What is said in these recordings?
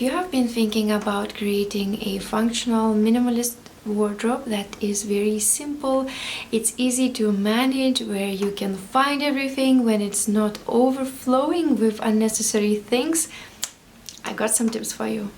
if you have been thinking about creating a functional minimalist wardrobe that is very simple, it's easy to manage, where you can find everything when it's not overflowing with unnecessary things, I got some tips for you.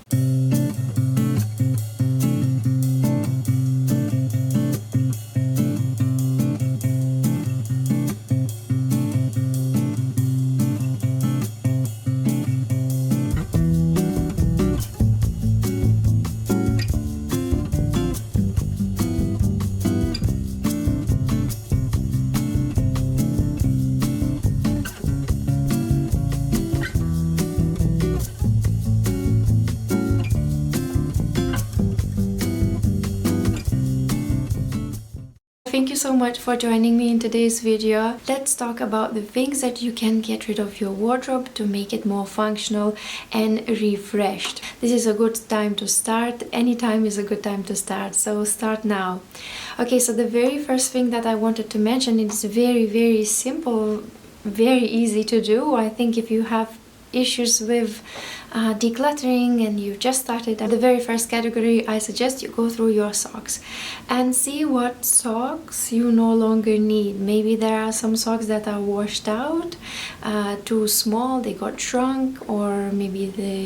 Thank you so much for joining me in today's video. Let's talk about the things that you can get rid of your wardrobe to make it more functional and refreshed. This is a good time to start. Any time is a good time to start, so start now. Okay, so the very first thing that I wanted to mention is very simple, very easy to do. I think if you have issues with decluttering and you just started at the very first category, I suggest you go through your socks and see what socks you no longer need. Maybe there are some socks that are washed out, too small, they got shrunk, or maybe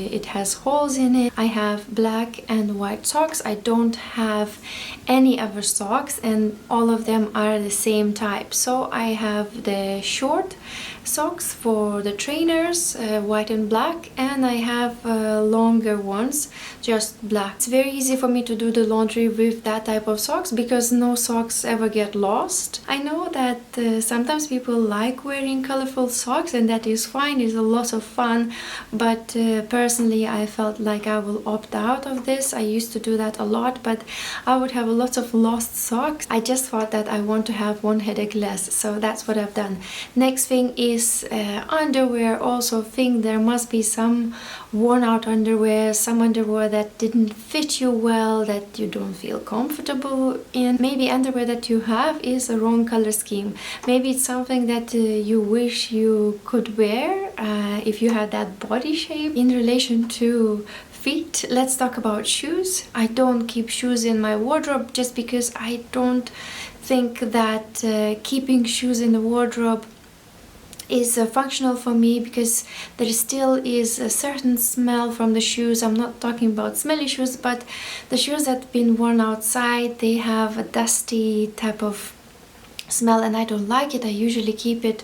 it has holes in it. I have black and white socks. I don't have any other socks, and all of them are the same type. So I have the short socks for the trainers, white and black, and I have longer ones, just black. It's very easy for me to do the laundry with that type of socks because no socks ever get lost. I know that sometimes people like wearing colorful socks, and that is fine, it's a lot of fun, but personally I felt like I will opt out of this. I used to do that a lot, but I would have a lot of lost socks. I just thought that I want to have one headache less, so that's what I've done. Next thing is underwear. Also think there must be some worn out underwear, some underwear that didn't fit you well, that you don't feel comfortable in. Maybe underwear that you have is a wrong color scheme. Maybe it's something that you wish you could wear if you had that body shape. In relation to feet, let's talk about shoes. I don't keep shoes in my wardrobe just because I don't think that keeping shoes in the wardrobe is functional for me, because there still is a certain smell from the shoes. I'm not talking about smelly shoes, but the shoes that have been worn outside, they have a dusty type of smell and I don't like it. I usually keep it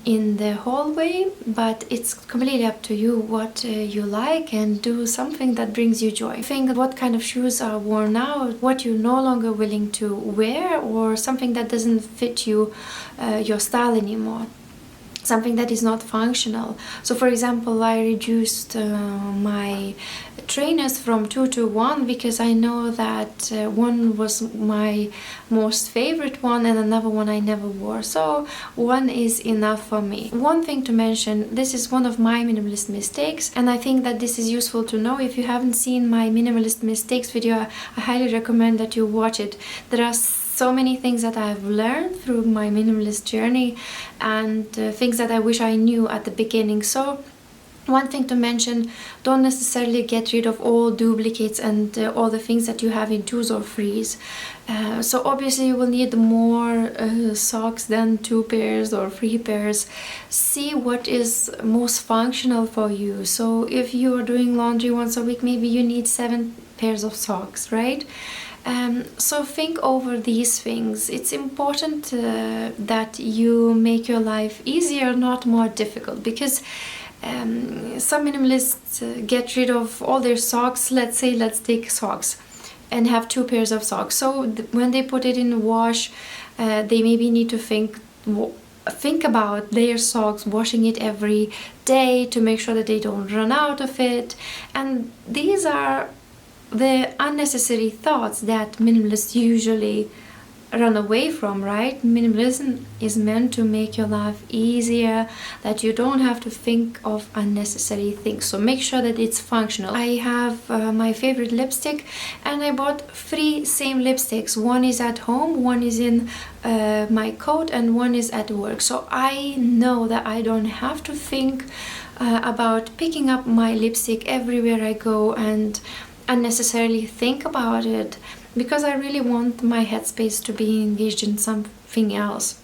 in the hallway, but it's completely up to you what you like, and do something that brings you joy. Think what kind of shoes are worn out, what you're no longer willing to wear, or something that doesn't fit you, your style anymore, something that is not functional. So for example, I reduced my trainers from 2 to 1 because I know that one was my most favorite one and another one I never wore, so one is enough for me. One thing to mention, this is one of my minimalist mistakes, and I think that this is useful to know. If you haven't seen my minimalist mistakes video, I highly recommend that you watch it. There are so many things that I've learned through my minimalist journey, and things that I wish I knew at the beginning. So one thing to mention, don't necessarily get rid of all duplicates and all the things that you have in 2s or 3s. So obviously you will need more socks than 2 pairs or 3 pairs. See what is most functional for you. So if you are doing laundry once a week, maybe you need 7 pairs of socks, right? So think over these things. It's important that you make your life easier, not more difficult, because some minimalists get rid of all their socks. Let's take socks and have 2 pairs of socks. So when they put it in the wash, they maybe need to think about their socks, washing it every day to make sure that they don't run out of it. And these are the unnecessary thoughts that minimalists usually run away from, right? Minimalism is meant to make your life easier, that you don't have to think of unnecessary things. So make sure that it's functional. I have my favorite lipstick, and I bought 3 same lipsticks. One is at home, one is in my coat, and one is at work. So I know that I don't have to think about picking up my lipstick everywhere I go and unnecessarily think about it, because I really want my headspace to be engaged in something else.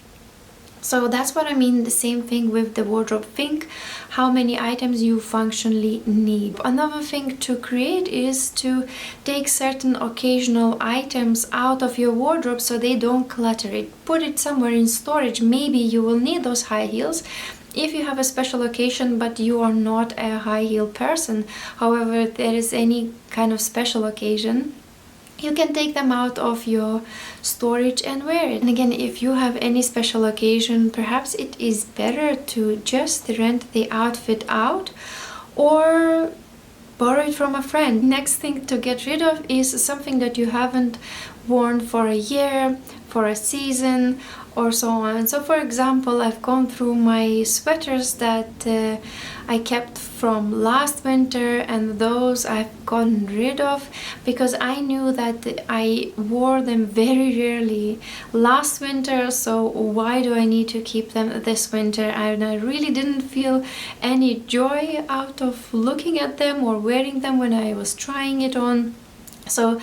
So that's what I mean, the same thing with the wardrobe. Think how many items you functionally need. Another thing to create is to take certain occasional items out of your wardrobe so they don't clutter it. Put it somewhere in storage. Maybe you will need those high heels if you have a special occasion, but you are not a high heel person. However, if there is any kind of special occasion, you can take them out of your storage and wear it. And again, if you have any special occasion, perhaps it is better to just rent the outfit out or borrow it from a friend. Next thing to get rid of is something that you haven't worn for a year, for a season, or so on. So for example, I've gone through my sweaters that I kept from last winter, and those I've gotten rid of because I knew that I wore them very rarely last winter, so why do I need to keep them this winter? And I really didn't feel any joy out of looking at them or wearing them when I was trying it on. So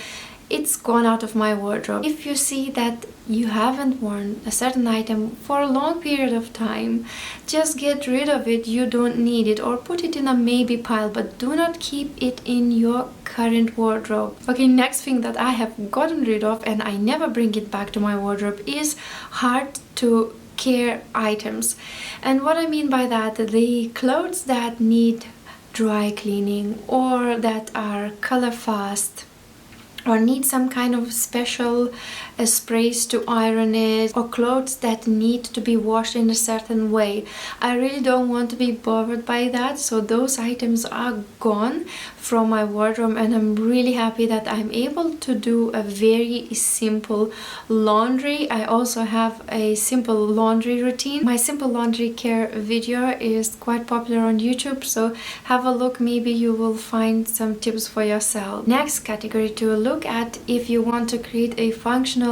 it's gone out of my wardrobe. If you see that you haven't worn a certain item for a long period of time, just get rid of it. You don't need it, or put it in a maybe pile, but do not keep it in your current wardrobe. Okay, next thing that I have gotten rid of and I never bring it back to my wardrobe is hard to care items. And what I mean by that, the clothes that need dry cleaning or that are color fast or need some kind of special sprays to iron it, or clothes that need to be washed in a certain way. I really don't want to be bothered by that, so those items are gone from my wardrobe, and I'm really happy that I'm able to do a very simple laundry. I also have a simple laundry routine. My simple laundry care video is quite popular on YouTube, so have a look, maybe you will find some tips for yourself. Next category to look at if you want to create a functional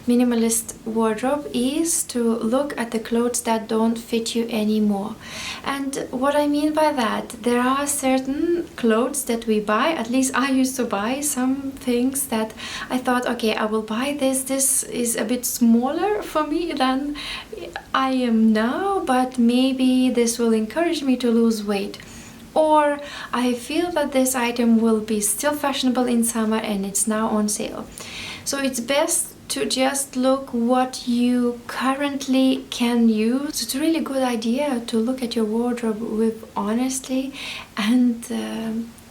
minimalist wardrobe is to look at the clothes that don't fit you anymore. And what I mean by that, there are certain clothes that we buy, at least I used to buy some things that I thought, okay, I will buy this is a bit smaller for me than I am now, but maybe this will encourage me to lose weight. Or I feel that this item will be still fashionable in summer and it's now on sale. So it's best to just look what you currently can use. It's a really good idea to look at your wardrobe with honesty and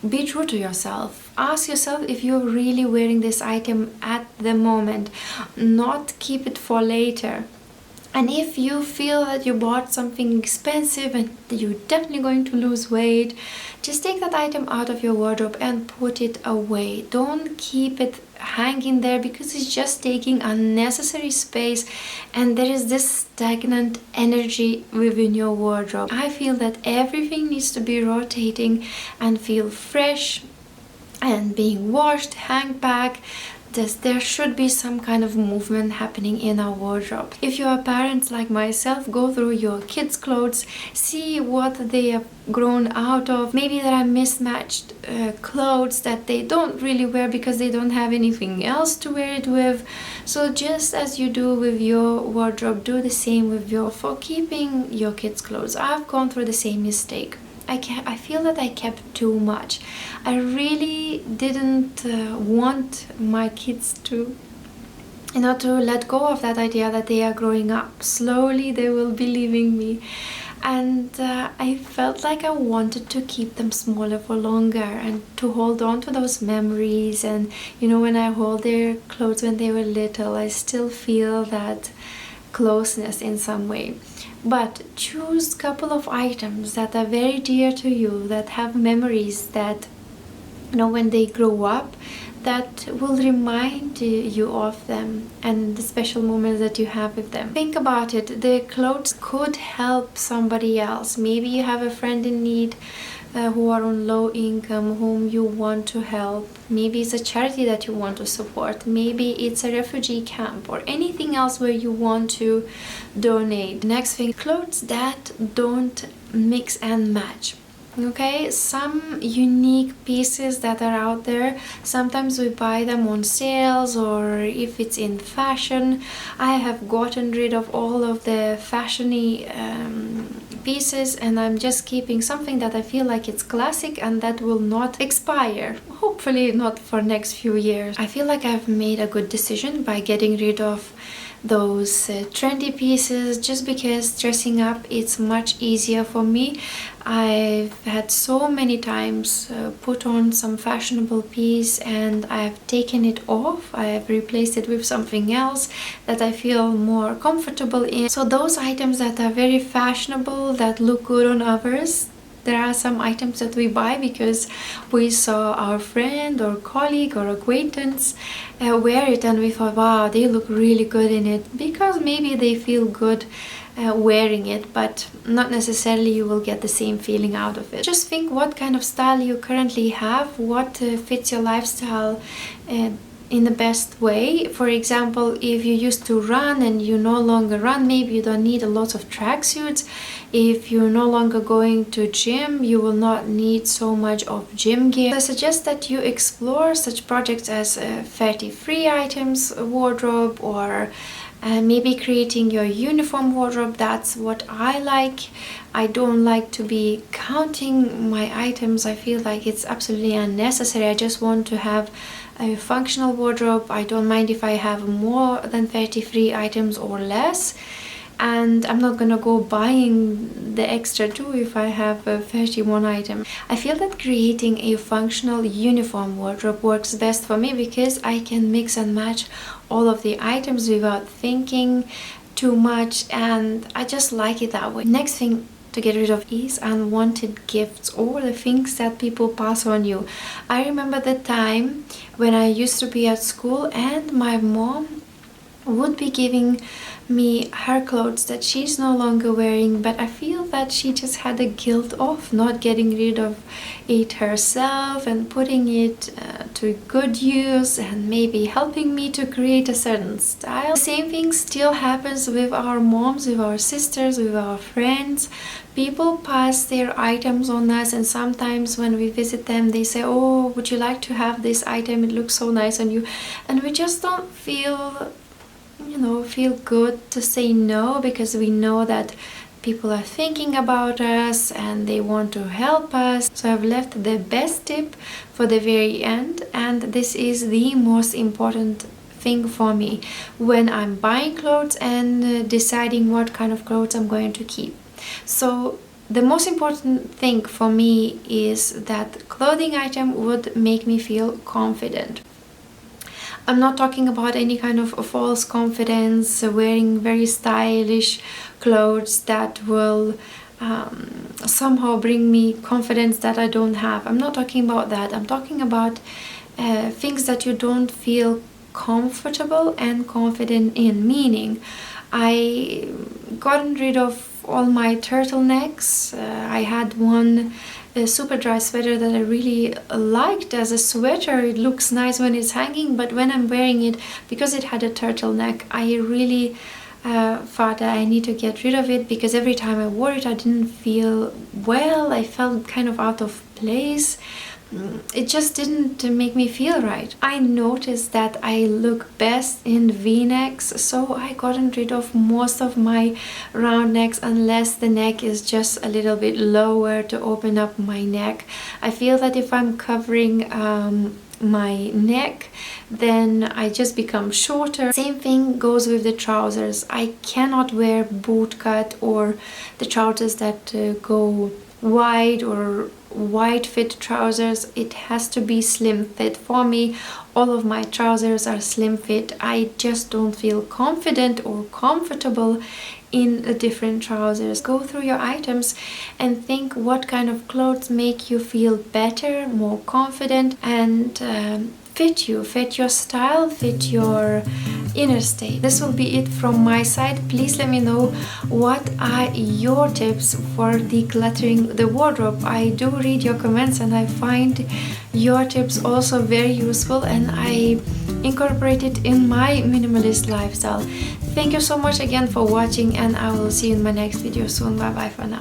be true to yourself. Ask yourself if you're really wearing this item at the moment, not keep it for later. And if you feel that you bought something expensive and you're definitely going to lose weight, just take that item out of your wardrobe and put it away. Don't keep it hanging there because it's just taking unnecessary space and there is this stagnant energy within your wardrobe. I feel that everything needs to be rotating and feel fresh and being washed, hang back. There should be some kind of movement happening in our wardrobe. If you are parents like myself, go through your kids' clothes, see what they have grown out of. Maybe there are mismatched clothes that they don't really wear because they don't have anything else to wear it with. So just as you do with your wardrobe, do the same with for keeping your kids' clothes. I've gone through the same mistake. I feel that I kept too much. I really didn't want my kids to let go of that idea that they are growing up. Slowly they will be leaving me. And I felt like I wanted to keep them smaller for longer and to hold on to those memories. And when I hold their clothes when they were little, I still feel that closeness in some way. But choose a couple of items that are very dear to you, that have memories that when they grow up, that will remind you of them and the special moments that you have with them. Think about it. The clothes could help somebody else. Maybe you have a friend in need who are on low income, whom you want to help. Maybe it's a charity that you want to support. Maybe it's a refugee camp or anything else where you want to donate. Next thing, clothes that don't mix and match. Okay, some unique pieces that are out there, sometimes we buy them on sales or if it's in fashion. I have gotten rid of all of the fashiony pieces, and I'm just keeping something that I feel like it's classic and that will not expire, hopefully not for next few years. I feel like I've made a good decision by getting rid of those trendy pieces, just because dressing up it's much easier for me. I've had so many times put on some fashionable piece and I've taken it off. I have replaced it with something else that I feel more comfortable in. So those items that are very fashionable, that look good on others, there are some items that we buy because we saw our friend or colleague or acquaintance wear it and we thought, wow, they look really good in it, because maybe they feel good wearing it, but not necessarily you will get the same feeling out of it. Just think what kind of style you currently have, what fits your lifestyle in the best way. For example, if you used to run and you no longer run, maybe you don't need a lot of tracksuits. If you're no longer going to gym, you will not need so much of gym gear. I suggest that you explore such projects as 33 items wardrobe, or maybe creating your uniform wardrobe. That's what I like. I don't like to be counting my items. I feel like it's absolutely unnecessary. I just want to have a functional wardrobe. I don't mind if I have more than 33 items or less, and I'm not gonna go buying the extra two if I have 31 items. I feel that creating a functional uniform wardrobe works best for me because I can mix and match all of the items without thinking too much, and I just like it that way. Next thing to get rid of is unwanted gifts or the things that people pass on you. I remember the time when I used to be at school and my mom would be giving me her clothes that she's no longer wearing, but I feel that she just had a guilt of not getting rid of it herself and putting it to good use and maybe helping me to create a certain style. The same thing still happens with our moms, with our sisters, with our friends. People pass their items on us, and sometimes when we visit them they say, oh, would you like to have this item, it looks so nice on you, and we just don't feel good to say no, because we know that people are thinking about us and they want to help us. So I've left the best tip for the very end, and this is the most important thing for me when I'm buying clothes and deciding what kind of clothes I'm going to keep. So the most important thing for me is that clothing item would make me feel confident. I'm not talking about any kind of false confidence, wearing very stylish clothes that will somehow bring me confidence that I don't have. I'm not talking about that. I'm talking about things that you don't feel comfortable and confident in. Meaning, I gotten rid of all my turtlenecks. I had one super dry sweater that I really liked as a sweater. It looks nice when it's hanging, but when I'm wearing it, because it had a turtleneck, I really thought that I need to get rid of it, because every time I wore it I didn't feel well. I felt kind of out of place. It just didn't make me feel right. I noticed that I look best in V-necks, so I gotten rid of most of my round necks unless the neck is just a little bit lower to open up my neck. I feel that if I'm covering my neck, then I just become shorter. Same thing goes with the trousers. I cannot wear boot cut or the trousers that go wide or wide fit trousers. It has to be slim fit. For me, all of my trousers are slim fit. I just don't feel confident or comfortable in the different trousers. Go through your items and think what kind of clothes make you feel better, more confident, and fit you, fit your style, fit your inner state. This will be it from my side. Please let me know what are your tips for decluttering the wardrobe. I do read your comments and I find your tips also very useful, and I incorporate it in my minimalist lifestyle. Thank you so much again for watching, and I will see you in my next video soon. Bye bye for now.